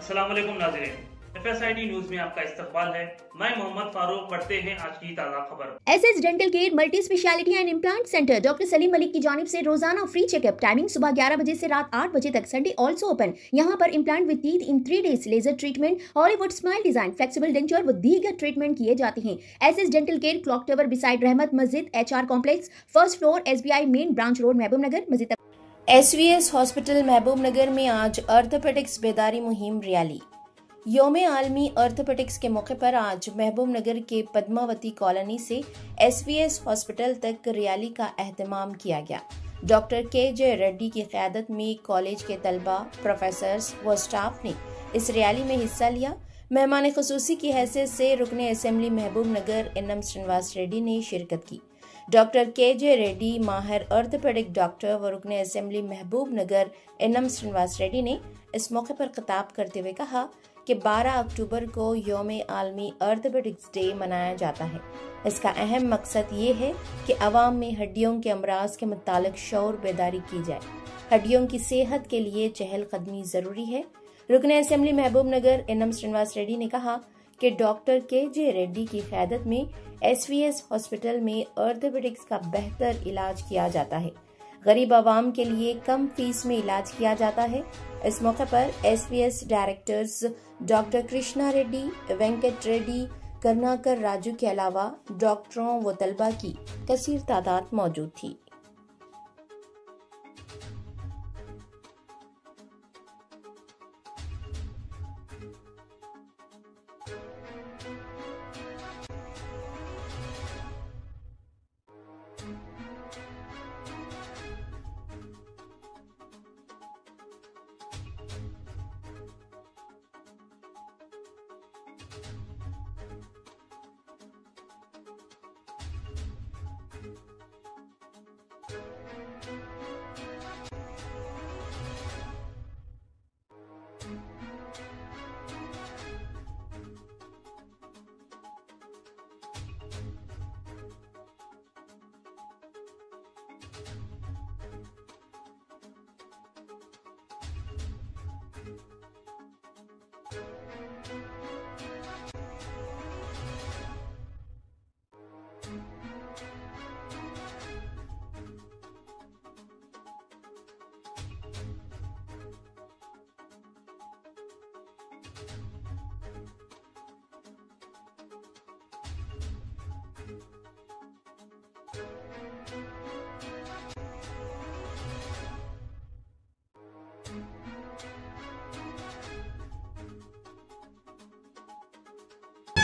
अस्सलाम वालेकुम नाज़रीन, FSID न्यूज में आपका इस्तकबाल है। मैं मोहम्मद फारूक। पढ़ते हैं आज की ताज़ा खबर। SS dental care multi speciality and implant centre doctor Salim Malik की जानिब से रोजाना फ्री चेकअप। टाइमिंग सुबह 11 बजे से रात 8 बजे तक। Sunday also open. यहाँ पर implant with teeth in 3 days, laser treatment, Hollywood smile design, flexible denture व दीगर ट्रीटमेंट किए जाते हैं। SS dental care clock tower beside Rahmat Masjid, HR complex, first floor, SBI main branch road, Mahbubnagar. मस्जिद SVS hospital महबूब नगर में आज ऑर्थोपेडिक्स बेदारी मुहिम rally. योम आलमी ऑर्थोपेडिक्स के मौके पर आज महबूब नगर के पद्मावती कॉलोनी से SVS हॉस्पिटल तक रैली का एहतमाम किया गया। डॉक्टर KJ रेड्डी की क़यादत में कॉलेज के तलबा, प्रोफेसर्स व स्टाफ ने इस रैली में हिस्सा लिया। मेहमान खुसूसी की हैसियत से रुकने असेंबली महबूब नगर NM श्रीनिवास रेड्डी ने शिरकत की। डॉक्टर KJ रेड्डी माहिर ऑर्थोपेडिक डॉक्टर व रुकने असेंबली महबूब नगर NM श्रीनिवास रेड्डी ने इस मौके पर खिताब करते हुए कहा कि 12 अक्टूबर को योम आलमी ऑर्थोपेडिक्स डे मनाया जाता है। इसका अहम मकसद ये है कि अवाम में हड्डियों के अमराज के मुतालिक शऊर बेदारी की जाए। हड्डियों की सेहत के लिए चहलकदमी जरूरी है। रुकने असेंबली महबूब नगर NM श्रीनिवास रेड्डी ने कहा कि डॉक्टर KJ रेड्डी की क़यादत में SVS हॉस्पिटल में ऑर्थोपेडिक्स का बेहतर इलाज किया जाता है। गरीब आवाम के लिए कम फीस में इलाज किया जाता है। इस मौके पर SVS directors doctor Krishna Reddy, Venkat Reddy, Karunakar Raju के अलावा डॉक्टरों व तलबा की कसीर तादाद मौजूद थी।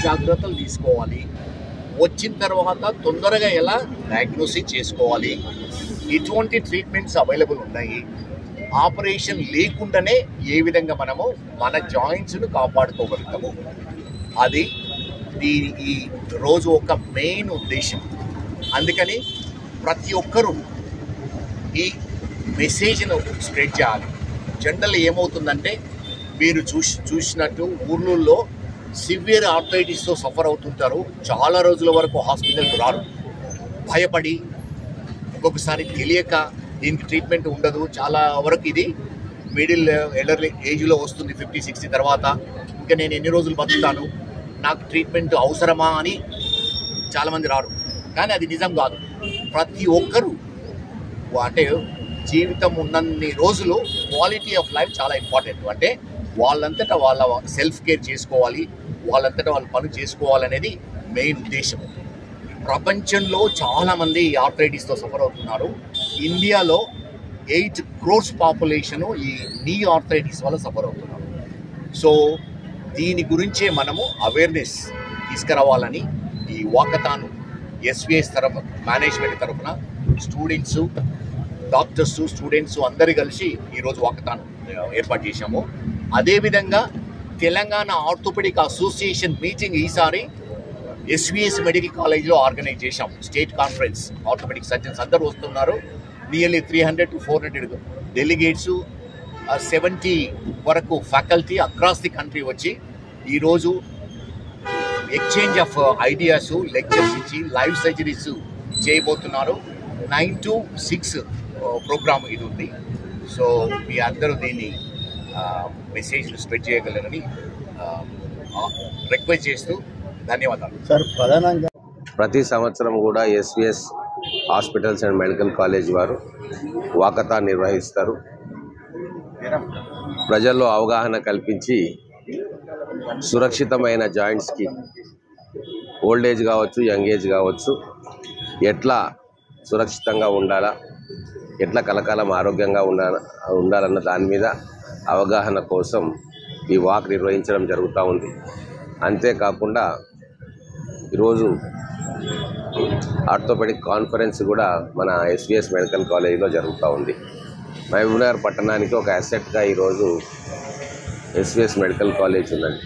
జాగ్రత్తలు తీసుకోవాలి, వచ్చిన తర్వాత తొందరగా ఎలా డయాగ్నోసిస్ చేసుకోవాలి, ఎటువంటి ట్రీట్మెంట్స్ అవైలబుల్ ఉన్నాయి, ఆపరేషన్ లేకుండానే ఏ విధంగా మనము మన జాయింట్స్ను కాపాడుకోగలుగుతాము, అది ఈ రోజు ఒక మెయిన్ ఉద్దేశం. అందుకని ప్రతి ఒక్కరూ ఈ మెసేజ్ను స్ప్రెడ్ చేయాలి. జనరల్ ఏమవుతుందంటే మీరు చూసినట్టు ఊర్లలో సివియర్ ఆర్థరైటిస్తో సఫర్ అవుతుంటారు. చాలా రోజుల వరకు హాస్పిటల్కి రారు, భయపడి, ఒక్కొక్కసారి తెలియక దీనికి ట్రీట్మెంట్ ఉండదు. చాలా వరకు ఇది మిడిల్ ఎల్డర్లీ ఏజ్లో వస్తుంది, 50-60 తర్వాత. ఇంకా నేను ఎన్ని రోజులు బతుకుతాను, నాకు ట్రీట్మెంట్ అవసరమా అని చాలామంది రారు. కానీ అది నిజం కాదు. ప్రతి ఒక్కరూ అంటే జీవితం ఉన్నన్ని రోజులు క్వాలిటీ ఆఫ్ లైఫ్ చాలా ఇంపార్టెంట్. అంటే వాళ్ళంతటా వాళ్ళ సెల్ఫ్ కేర్ చేసుకోవాలి, వాళ్ళంతటా వాళ్ళ పని చేసుకోవాలనేది మెయిన్ ఉద్దేశం. ప్రపంచంలో చాలామంది ఆర్థరైటిస్తో సఫర్ అవుతున్నారు. ఇండియాలో 8 crores పాపులేషను ఈ నీ ఆర్థరైటిస్ వల్ల సఫర్ అవుతున్నారు. సో దీని గురించే మనము అవేర్నెస్ తీసుకురావాలని ఈ వాకథాన్ SVS తరఫు మేనేజ్మెంట్ తరఫున స్టూడెంట్స్, డాక్టర్స్, స్టూడెంట్స్ అందరు కలిసి ఈరోజు వాకథాన్ ఏర్పాటు చేశాము. అదేవిధంగా తెలంగాణ ఆర్థోపెడిక్ అసోసియేషన్ మీటింగ్ ఈసారి SVS మెడికల్ కాలేజ్లో ఆర్గనైజ్ చేశాము. స్టేట్ కాన్ఫరెన్స్, ఆర్థోపెడిక్ సర్జన్స్ అందరూ వస్తున్నారు. నియర్లీ 300 to 400 డెలిగేట్స్, 70 వరకు ఫ్యాకల్టీ అక్రాస్ ది కంట్రీ వచ్చి ఈరోజు ఎక్స్చేంజ్ ఆఫ్ ఐడియాస్, లెక్చర్స్ ఇచ్చి లైవ్ సర్జరీస్ చేయబోతున్నారు. 9 to 6 ప్రోగ్రామ్ ఇది ఉంది. సో మీ అందరూ దీన్ని మెసేజ్లు స్ప్రెడ్ చేయగలరని రిక్వెస్ట్ చేస్తూ ధన్యవాదాలు. సార్, ప్రధానంగా ప్రతి సంవత్సరం కూడా SVS hospitals and medical college వారు వాకథాన్ నిర్వహిస్తారు. ప్రజల్లో అవగాహన కల్పించి సురక్షితమైన జాయింట్స్కి ఓల్డ్ ఏజ్ కావచ్చు, యంగ్ ఏజ్ కావచ్చు, ఎట్లా సురక్షితంగా ఉండాలా, ఎట్లా కలకాలం ఆరోగ్యంగా ఉండాలన్న దాని మీద అవగాహన కోసం ఈ వాక్ నిర్వహించడం జరుగుతూ ఉంది. అంతేకాకుండా ఈరోజు ఆర్థోపెడిక్ కాన్ఫరెన్స్ కూడా మన ఎస్విఎస్ మెడికల్ కాలేజీలో జరుగుతూ ఉంది. మహబూబ్నగర్ పట్టణానికి ఒక అసెట్గా ఈరోజు ఎస్విఎస్ మెడికల్ కాలేజ్ ఉన్నది.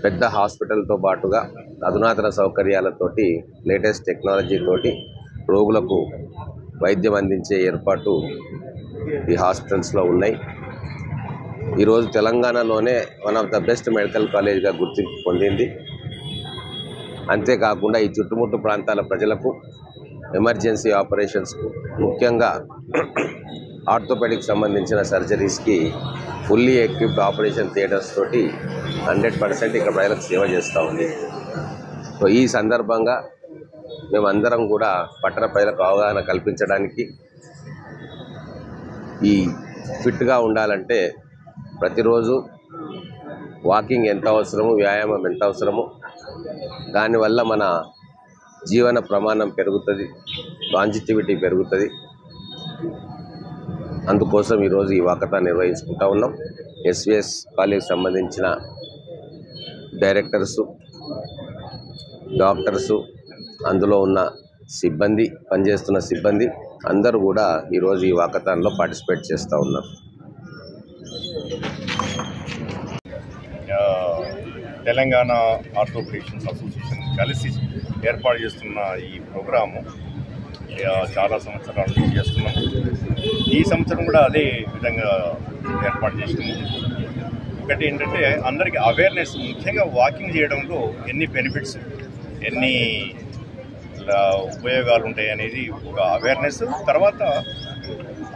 పెద్ద హాస్పిటల్తో పాటుగా అధునాతన సౌకర్యాలతోటి, లేటెస్ట్ టెక్నాలజీతోటి రోగులకు వైద్యం అందించే ఏర్పాటు ఈ హాస్పిటల్స్లో ఉన్నాయి. ఈరోజు తెలంగాణలోనే one of the best medical కాలేజ్గా గుర్తింపు పొందింది. అంతేకాకుండా ఈ చుట్టుముట్టు ప్రాంతాల ప్రజలకు ఎమర్జెన్సీ ఆపరేషన్స్కు, ముఖ్యంగా ఆర్థోపెడిక్ సంబంధించిన సర్జరీస్కి ఫుల్లీ ఎక్విప్డ్ ఆపరేషన్ థియేటర్స్ తోటి 100% ఇక్కడ ప్రజలకు సేవ చేస్తూ ఉంది. సో ఈ సందర్భంగా మేమందరం కూడా పట్టణ ప్రజలకు అవగాహన కల్పించడానికి, ఈ ఫిట్గా ఉండాలంటే ప్రతిరోజు వాకింగ్ ఎంత అవసరము, వ్యాయామం ఎంత అవసరము, దానివల్ల మన జీవన ప్రమాణం పెరుగుతుంది, లాంజిటివిటీ పెరుగుతుంది. అందుకోసం ఈరోజు ఈ వాకథాన్ నిర్వహించుకుంటూ ఉన్నాం. ఎస్విఎస్ కాలేజ్కి సంబంధించిన డైరెక్టర్సు, డాక్టర్సు, అందులో ఉన్న సిబ్బంది, పనిచేస్తున్న సిబ్బంది అందరూ కూడా ఈరోజు ఈ వాకథాన్లో పార్టిసిపేట్ చేస్తూ ఉన్నారు. తెలంగాణ ఆర్థోపెడిషన్స్ అసోసియేషన్ కలిసి ఏర్పాటు చేస్తున్న ఈ ప్రోగ్రాము చాలా సంవత్సరాల నుంచి చేస్తున్నాం. ఈ సంవత్సరం కూడా అదే విధంగా ఏర్పాటు చేస్తున్నాం. ఒకటి ఏంటంటే అందరికీ అవేర్నెస్, ముఖ్యంగా వాకింగ్ చేయడంలో ఎన్ని బెనిఫిట్స్, ఎన్ని ఉపయోగాలు ఉంటాయి అనేది ఒక అవేర్నెస్. తర్వాత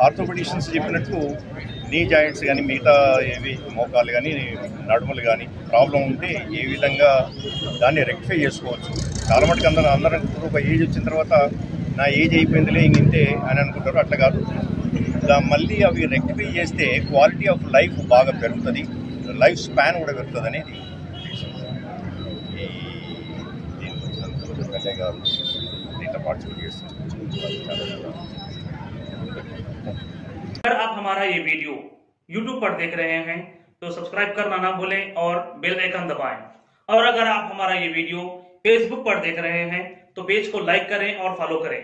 ఆర్థోపెడిషన్స్ చెప్పినట్టు నీ జాయింట్స్ కానీ, మిగతా ఏవి మోకాలు కానీ, నడుములు కానీ ప్రాబ్లం ఉంటే ఏ విధంగా దాన్ని రెక్టిఫై చేసుకోవచ్చు. చాలా మటుకు అందరం ఒక ఏజ్ వచ్చిన తర్వాత నా ఏజ్ అయిపోయిందిలే ఇంతే అని అనుకుంటారు. అట్లా కాదు, మళ్ళీ అవి రెక్టిఫై చేస్తే క్వాలిటీ ఆఫ్ లైఫ్ బాగా పెరుగుతుంది, లైఫ్ స్పాన్ కూడా పెరుగుతుంది అనేది ఈ గారు దీంట్లో పార్టిసిపేట్ చేస్తున్నారు. अगर आप हमारा ये वीडियो YouTube पर देख रहे हैं तो सब्सक्राइब करना ना भूलें और बेल आइकन दबाएं। और अगर आप हमारा ये वीडियो Facebook पर देख रहे हैं तो पेज को लाइक करें और फॉलो करें।